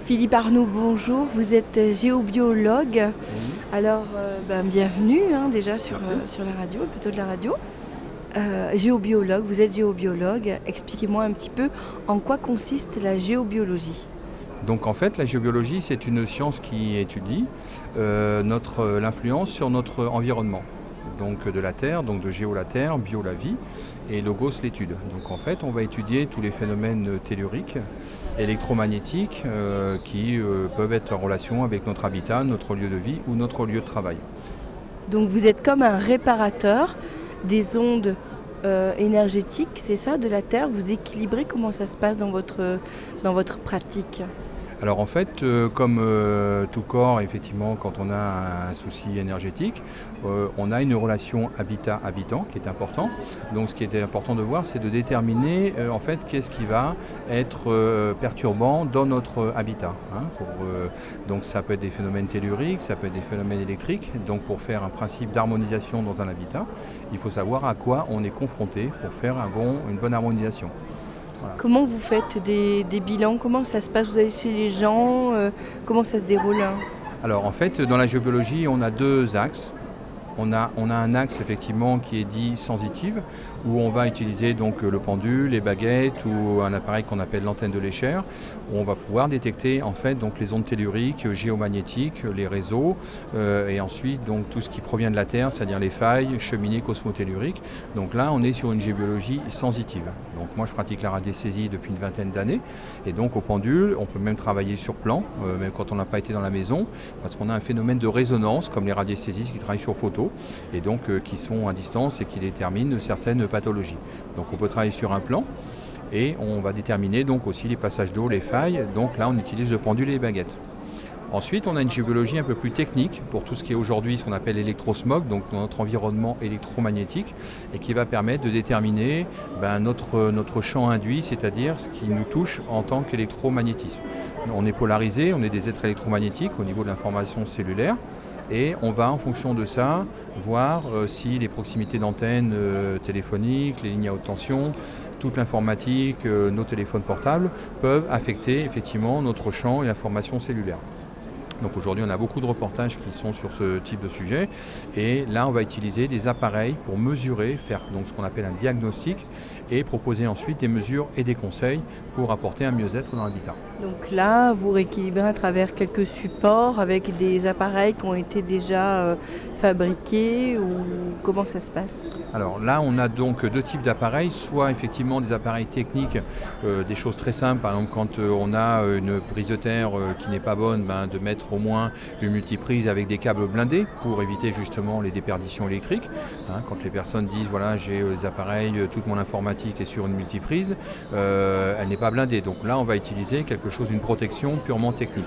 Philippe Arnoux, bonjour. Vous êtes géobiologue. Oui, Alors, bienvenue déjà sur, merci. sur la radio, le plateau de la radio. Géobiologue, vous êtes géobiologue. Expliquez-moi un petit peu en quoi consiste la géobiologie. Donc en fait, la géobiologie, c'est une science qui étudie l'influence sur notre environnement. Donc de la Terre, donc de géo la Terre, bio la vie, et logos l'étude. Donc en fait, on va étudier tous les phénomènes telluriques, électromagnétiques, qui peuvent être en relation avec notre habitat, notre lieu de vie ou notre lieu de travail. Donc vous êtes comme un réparateur des ondes énergétiques, c'est ça, de la Terre. Vous équilibrez comment ça se passe dans votre pratique. Alors en fait, comme tout corps, effectivement, quand on a un souci énergétique, on a une relation habitat-habitant qui est important. Donc ce qui est important de voir, c'est de déterminer en fait qu'est-ce qui va être perturbant dans notre habitat. Donc ça peut être des phénomènes telluriques, ça peut être des phénomènes électriques. Donc pour faire un principe d'harmonisation dans un habitat, il faut savoir à quoi on est confronté pour faire une bonne harmonisation. Voilà. Comment vous faites des bilans? Comment ça se passe? Vous allez chez les gens? Comment ça se déroule? Alors en fait, dans la géobiologie, on a deux axes. On a un axe effectivement qui est dit sensitive, où on va utiliser donc le pendule, les baguettes ou un appareil qu'on appelle l'antenne de l'échelle, où on va pouvoir détecter en fait donc les ondes telluriques, géomagnétiques, les réseaux, et ensuite donc tout ce qui provient de la Terre, c'est-à-dire les failles, cheminées cosmotelluriques. Donc là, on est sur une géobiologie sensitive. Donc moi, je pratique la radiesthésie depuis une vingtaine d'années, et donc au pendule, on peut même travailler sur plan, même quand on n'a pas été dans la maison, parce qu'on a un phénomène de résonance, comme les radiesthésistes qui travaillent sur photo, et donc qui sont à distance et qui déterminent certaines pathologies. Donc on peut travailler sur un plan et on va déterminer donc aussi les passages d'eau, les failles. Donc là on utilise le pendule et les baguettes. Ensuite, on a une géobiologie un peu plus technique pour tout ce qui est aujourd'hui ce qu'on appelle l'électrosmog, donc notre environnement électromagnétique, et qui va permettre de déterminer notre champ induit, c'est-à-dire ce qui nous touche en tant qu'électromagnétisme. On est polarisé, on est des êtres électromagnétiques au niveau de l'information cellulaire. Et on va, en fonction de ça, voir si les proximités d'antennes téléphoniques, les lignes à haute tension, toute l'informatique, nos téléphones portables peuvent affecter effectivement notre champ et l'information cellulaire. Donc aujourd'hui, on a beaucoup de reportages qui sont sur ce type de sujet. Et là, on va utiliser des appareils pour mesurer, faire donc ce qu'on appelle un diagnostic et proposer ensuite des mesures et des conseils pour apporter un mieux-être dans l'habitat. Donc là, vous rééquilibrez à travers quelques supports avec des appareils qui ont été déjà fabriqués ou comment ça se passe? Alors là, on a donc deux types d'appareils, soit effectivement des appareils techniques, des choses très simples, par exemple quand on a une prise de terre qui n'est pas bonne, de mettre au moins une multiprise avec des câbles blindés pour éviter justement les déperditions électriques. Quand les personnes disent voilà j'ai des appareils, toute mon informatique est sur une multiprise, elle n'est pas blindée. Donc là, on va utiliser une protection purement technique.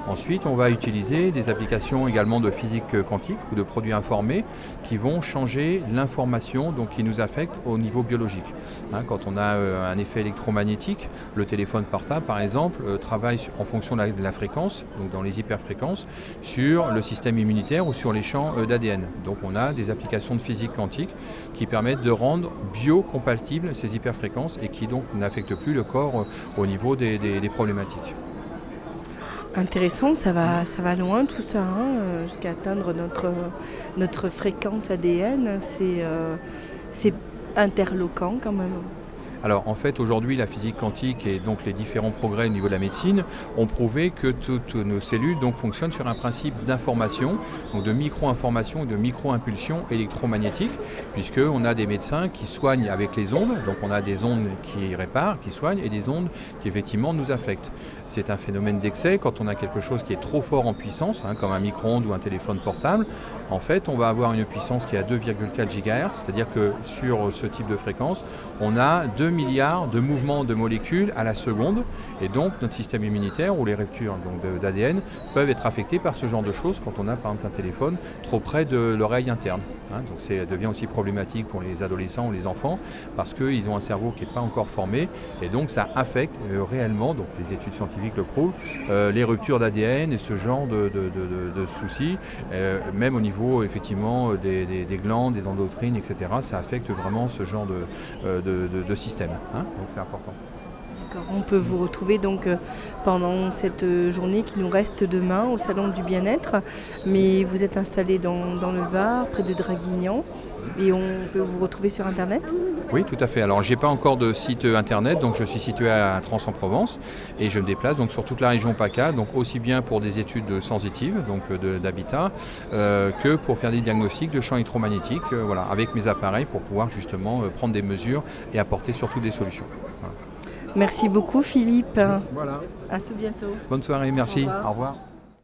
Ensuite, on va utiliser des applications également de physique quantique ou de produits informés qui vont changer l'information donc qui nous affecte au niveau biologique. Quand on a un effet électromagnétique, le téléphone portable par exemple travaille en fonction de la fréquence, donc dans les hyperfréquences, sur le système immunitaire ou sur les champs d'ADN. Donc on a des applications de physique quantique qui permettent de rendre biocompatibles ces hyperfréquences et qui donc n'affectent plus le corps au niveau des problématiques. Intéressant, ça va loin tout ça, jusqu'à atteindre notre fréquence ADN. C'est interloquant quand même. Alors en fait aujourd'hui la physique quantique et donc les différents progrès au niveau de la médecine ont prouvé que toutes nos cellules donc fonctionnent sur un principe d'information, donc de micro-information et de micro-impulsion électromagnétique, puisqu'on a des médecins qui soignent avec les ondes, donc on a des ondes qui réparent, qui soignent et des ondes qui effectivement nous affectent. C'est un phénomène d'excès quand on a quelque chose qui est trop fort en puissance, comme un micro-ondes ou un téléphone portable. En fait on va avoir une puissance qui est à 2,4 GHz, c'est-à-dire que sur ce type de fréquence on a 2 milliards de mouvements de molécules à la seconde et donc notre système immunitaire ou les ruptures d'ADN peuvent être affectés par ce genre de choses quand on a par exemple un téléphone trop près de l'oreille interne. Donc ça devient aussi problématique pour les adolescents ou les enfants parce qu'ils ont un cerveau qui n'est pas encore formé et donc ça affecte réellement, donc les études scientifiques le prouvent, les ruptures d'ADN et ce genre de soucis, même au niveau effectivement des glandes, des endocrines, etc. Ça affecte vraiment ce genre de système. Donc c'est important. D'accord. On peut vous retrouver donc pendant cette journée qui nous reste demain au Salon du Bien-être. Mais vous êtes installé dans le Var, près de Draguignan. Et on peut vous retrouver sur Internet? Oui, tout à fait. Alors, j'ai pas encore de site internet, donc je suis situé à Trans-en-Provence et je me déplace donc sur toute la région PACA, donc aussi bien pour des études sensitives, donc d'habitat, que pour faire des diagnostics de champs électromagnétiques, voilà, avec mes appareils pour pouvoir justement prendre des mesures et apporter surtout des solutions. Voilà. Merci beaucoup Philippe. Voilà. À tout bientôt. Bonne soirée, merci. Au revoir. Au revoir.